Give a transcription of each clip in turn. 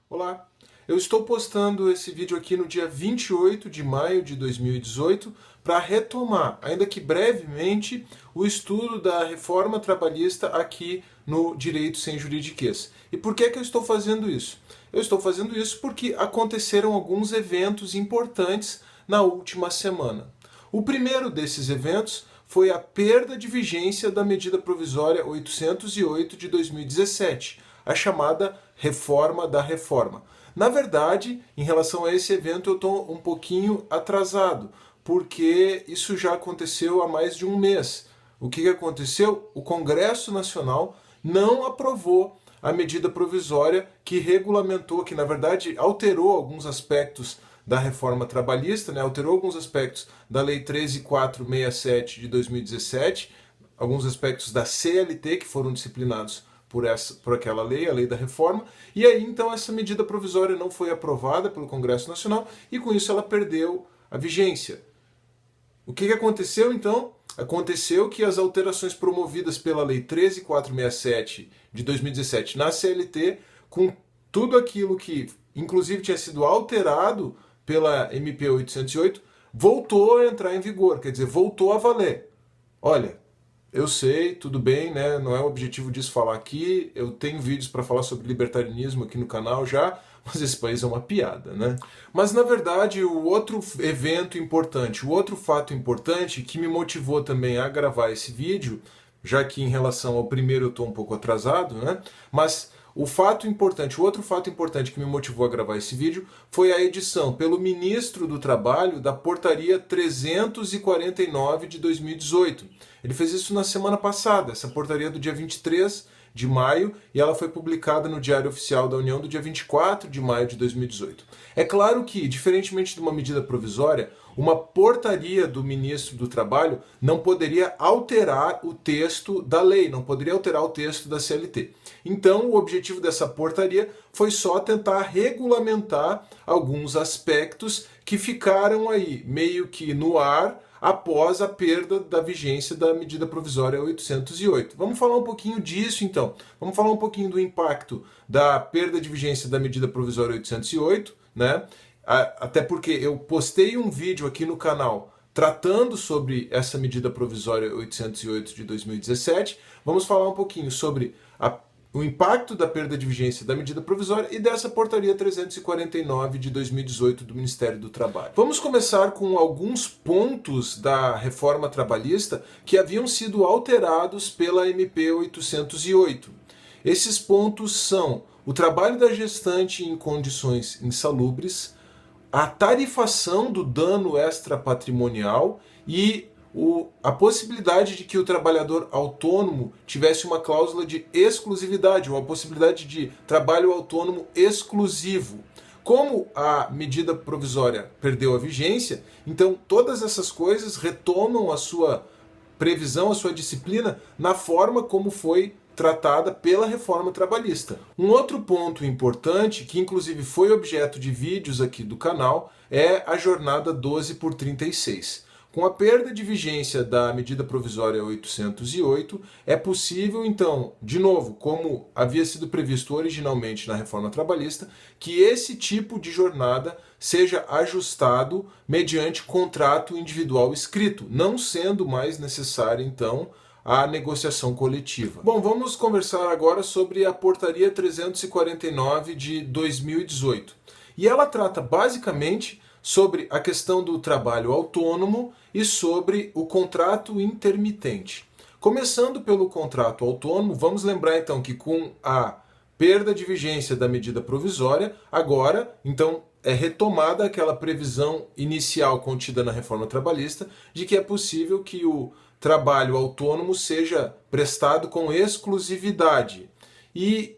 Olá, eu estou postando esse vídeo aqui no dia 28 de maio de 2018 para retomar, ainda que brevemente, o estudo da reforma trabalhista aqui no Direito Sem Juridiquês. E por que eu estou fazendo isso? Eu estou fazendo isso porque aconteceram alguns eventos importantes na última semana. O primeiro desses eventos foi a perda de vigência da medida provisória 808 de 2017, a chamada reforma da reforma. Na verdade, em relação a esse evento, eu estou um pouquinho atrasado, porque isso já aconteceu há mais de um mês. O que aconteceu? O Congresso Nacional não aprovou a medida provisória que regulamentou, que na verdade alterou alguns aspectos da reforma trabalhista, né? Alterou alguns aspectos da Lei 13.467 de 2017, alguns aspectos da CLT que foram disciplinados por aquela lei, a lei da reforma, e aí então essa medida provisória não foi aprovada pelo Congresso Nacional e com isso ela perdeu a vigência. O que aconteceu então? Aconteceu que as alterações promovidas pela lei 13.467 de 2017 na CLT, com tudo aquilo que inclusive tinha sido alterado pela MP 808, voltou a entrar em vigor, quer dizer, voltou a valer. Olha, eu sei, tudo bem, né? Não é o objetivo disso falar aqui. Eu tenho vídeos para falar sobre libertarianismo aqui no canal já, mas esse país é uma piada, né? Mas na verdade, o outro evento importante, o outro fato importante que me motivou também a gravar esse vídeo, já que em relação ao primeiro eu estou um pouco atrasado, né? Mas o outro fato importante que me motivou a gravar esse vídeo foi a edição pelo ministro do Trabalho da Portaria 349 de 2018. Ele fez isso na semana passada, essa portaria do dia 23 de maio, e ela foi publicada no Diário Oficial da União do dia 24 de maio de 2018. É claro que, diferentemente de uma medida provisória, uma portaria do ministro do Trabalho não poderia alterar o texto da lei, não poderia alterar o texto da CLT. Então, o objetivo dessa portaria foi só tentar regulamentar alguns aspectos que ficaram aí meio que no ar após a perda da vigência da medida provisória 808. Vamos falar um pouquinho disso então. Vamos falar um pouquinho do impacto da perda de vigência da medida provisória 808, né? Até porque eu postei um vídeo aqui no canal tratando sobre essa medida provisória 808 de 2017. Vamos falar um pouquinho sobre o impacto da perda de vigência da medida provisória e dessa portaria 349 de 2018 do Ministério do Trabalho. Vamos começar com alguns pontos da reforma trabalhista que haviam sido alterados pela MP 808. Esses pontos são o trabalho da gestante em condições insalubres, a tarifação do dano extrapatrimonial e a possibilidade de que o trabalhador autônomo tivesse uma cláusula de exclusividade, ou a possibilidade de trabalho autônomo exclusivo. Como a medida provisória perdeu a vigência, então todas essas coisas retomam a sua previsão, a sua disciplina, na forma como foi tratada pela reforma trabalhista. Um outro ponto importante, que inclusive foi objeto de vídeos aqui do canal, é a jornada 12/36. Com a perda de vigência da medida provisória 808, é possível, então, de novo, como havia sido previsto originalmente na reforma trabalhista, que esse tipo de jornada seja ajustado mediante contrato individual escrito, não sendo mais necessário, então, a negociação coletiva. Bom, vamos conversar agora sobre a Portaria 349 de 2018. E ela trata basicamente sobre a questão do trabalho autônomo e sobre o contrato intermitente. Começando pelo contrato autônomo, vamos lembrar então que com a perda de vigência da medida provisória, agora, então, é retomada aquela previsão inicial contida na reforma trabalhista de que é possível que o trabalho autônomo seja prestado com exclusividade. E,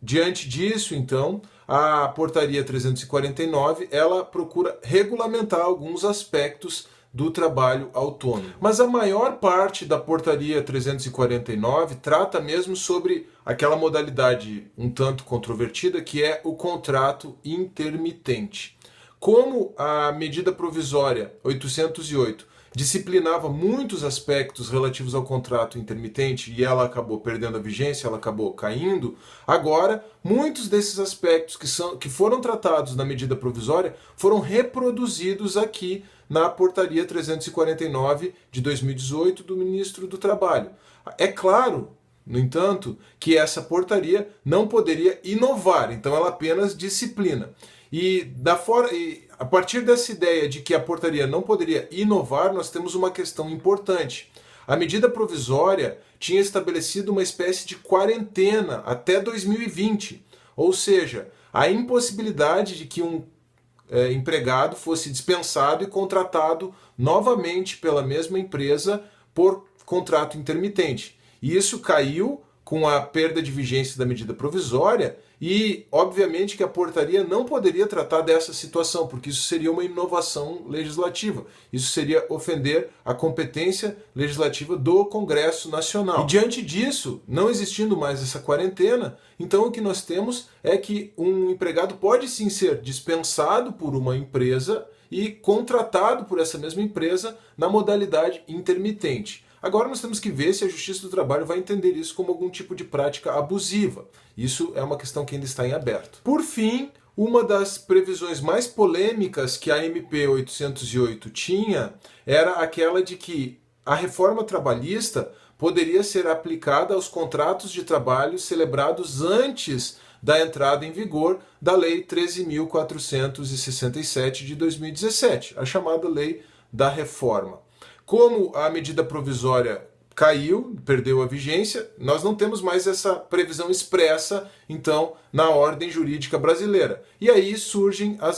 diante disso, então, a Portaria 349, ela procura regulamentar alguns aspectos do trabalho autônomo. Mas a maior parte da Portaria 349 trata mesmo sobre aquela modalidade um tanto controvertida que é o contrato intermitente. Como a medida provisória 808 disciplinava muitos aspectos relativos ao contrato intermitente e ela acabou perdendo a vigência, ela acabou caindo. Agora, muitos desses aspectos que foram tratados na medida provisória foram reproduzidos aqui na Portaria 349 de 2018 do Ministro do Trabalho. É claro, no entanto, que essa portaria não poderia inovar, então ela apenas disciplina. E a partir dessa ideia de que a portaria não poderia inovar, nós temos uma questão importante. A medida provisória tinha estabelecido uma espécie de quarentena até 2020, ou seja, a impossibilidade de que um empregado fosse dispensado e contratado novamente pela mesma empresa por contrato intermitente. E isso caiu com a perda de vigência da medida provisória e, obviamente, que a portaria não poderia tratar dessa situação, porque isso seria uma inovação legislativa. Isso seria ofender a competência legislativa do Congresso Nacional. E, diante disso, não existindo mais essa quarentena, então o que nós temos é que um empregado pode sim ser dispensado por uma empresa e contratado por essa mesma empresa na modalidade intermitente. Agora nós temos que ver se a Justiça do Trabalho vai entender isso como algum tipo de prática abusiva. Isso é uma questão que ainda está em aberto. Por fim, uma das previsões mais polêmicas que a MP 808 tinha era aquela de que a reforma trabalhista poderia ser aplicada aos contratos de trabalho celebrados antes da entrada em vigor da Lei 13.467 de 2017, a chamada Lei da Reforma. Como a medida provisória caiu, perdeu a vigência, nós não temos mais essa previsão expressa, então, na ordem jurídica brasileira. E aí surge a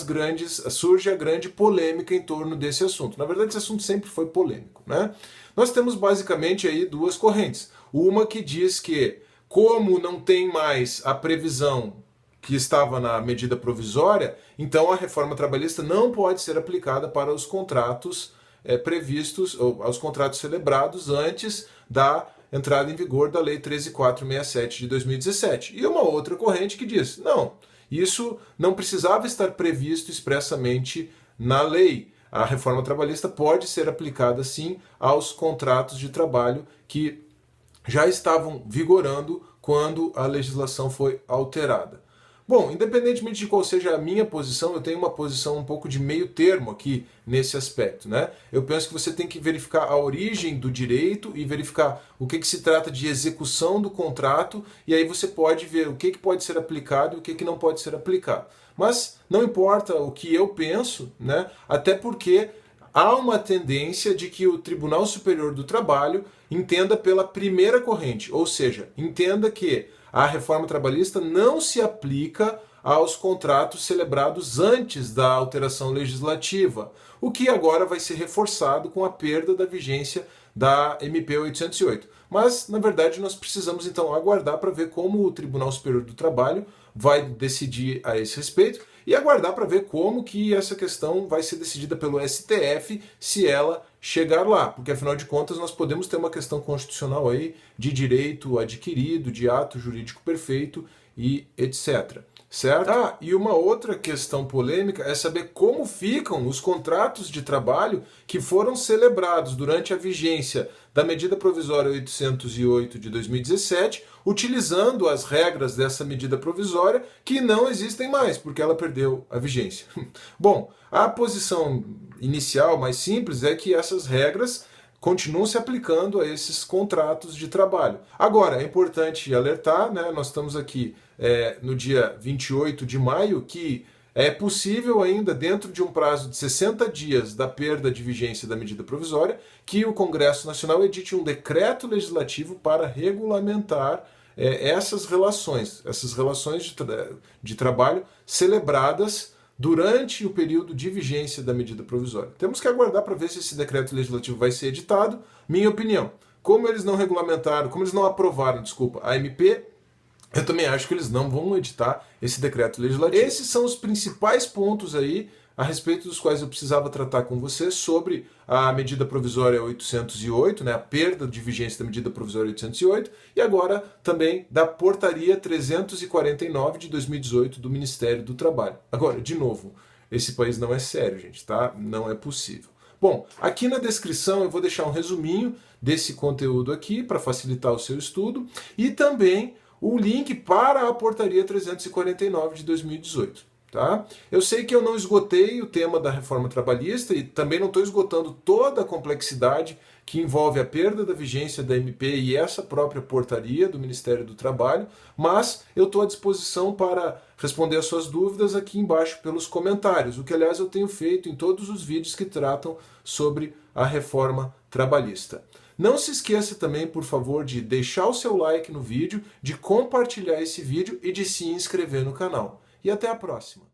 grande polêmica em torno desse assunto. Na verdade, esse assunto sempre foi polêmico, né? Nós temos basicamente aí duas correntes. Uma que diz que, como não tem mais a previsão que estava na medida provisória, então a reforma trabalhista não pode ser aplicada para os contratos previstos, ou aos contratos celebrados antes da entrada em vigor da Lei 13.467 de 2017. E uma outra corrente que diz, não, isso não precisava estar previsto expressamente na lei. A reforma trabalhista pode ser aplicada, sim, aos contratos de trabalho que já estavam vigorando quando a legislação foi alterada. Bom, independentemente de qual seja a minha posição, eu tenho uma posição um pouco de meio termo aqui nesse aspecto, né? Eu penso que você tem que verificar a origem do direito e verificar o que se trata de execução do contrato, e aí você pode ver o que pode ser aplicado e o que não pode ser aplicado. Mas não importa o que eu penso, né? Até porque há uma tendência de que o Tribunal Superior do Trabalho entenda pela primeira corrente, ou seja, entenda que a reforma trabalhista não se aplica aos contratos celebrados antes da alteração legislativa, o que agora vai ser reforçado com a perda da vigência da MP 808. Mas, na verdade, nós precisamos então aguardar para ver como o Tribunal Superior do Trabalho vai decidir a esse respeito e aguardar para ver como que essa questão vai ser decidida pelo STF se ela chegar lá, porque afinal de contas nós podemos ter uma questão constitucional aí de direito adquirido, de ato jurídico perfeito e etc. Certo? E uma outra questão polêmica é saber como ficam os contratos de trabalho que foram celebrados durante a vigência da medida provisória 808 de 2017, utilizando as regras dessa medida provisória que não existem mais, porque ela perdeu a vigência. Bom, a posição inicial, mais simples, é que essas regras continuam se aplicando a esses contratos de trabalho. Agora, é importante alertar, né, nós estamos aqui no dia 28 de maio, que é possível ainda, dentro de um prazo de 60 dias da perda de vigência da medida provisória, que o Congresso Nacional edite um decreto legislativo para regulamentar essas relações de trabalho celebradas durante o período de vigência da medida provisória. Temos que aguardar para ver se esse decreto legislativo vai ser editado. Minha opinião, como eles não aprovaram, a MP, eu também acho que eles não vão editar esse decreto legislativo. Esses são os principais pontos aí a respeito dos quais eu precisava tratar com você sobre a medida provisória 808, né, a perda de vigência da medida provisória 808, e agora também da portaria 349 de 2018 do Ministério do Trabalho. Agora, de novo, esse país não é sério, gente, tá? Não é possível. Bom, aqui na descrição eu vou deixar um resuminho desse conteúdo aqui para facilitar o seu estudo e também o link para a Portaria 349 de 2018. Tá? Eu sei que eu não esgotei o tema da reforma trabalhista e também não estou esgotando toda a complexidade que envolve a perda da vigência da MP e essa própria portaria do Ministério do Trabalho, mas eu estou à disposição para responder as suas dúvidas aqui embaixo pelos comentários, o que aliás eu tenho feito em todos os vídeos que tratam sobre a reforma trabalhista. Não se esqueça também, por favor, de deixar o seu like no vídeo, de compartilhar esse vídeo e de se inscrever no canal. E até a próxima!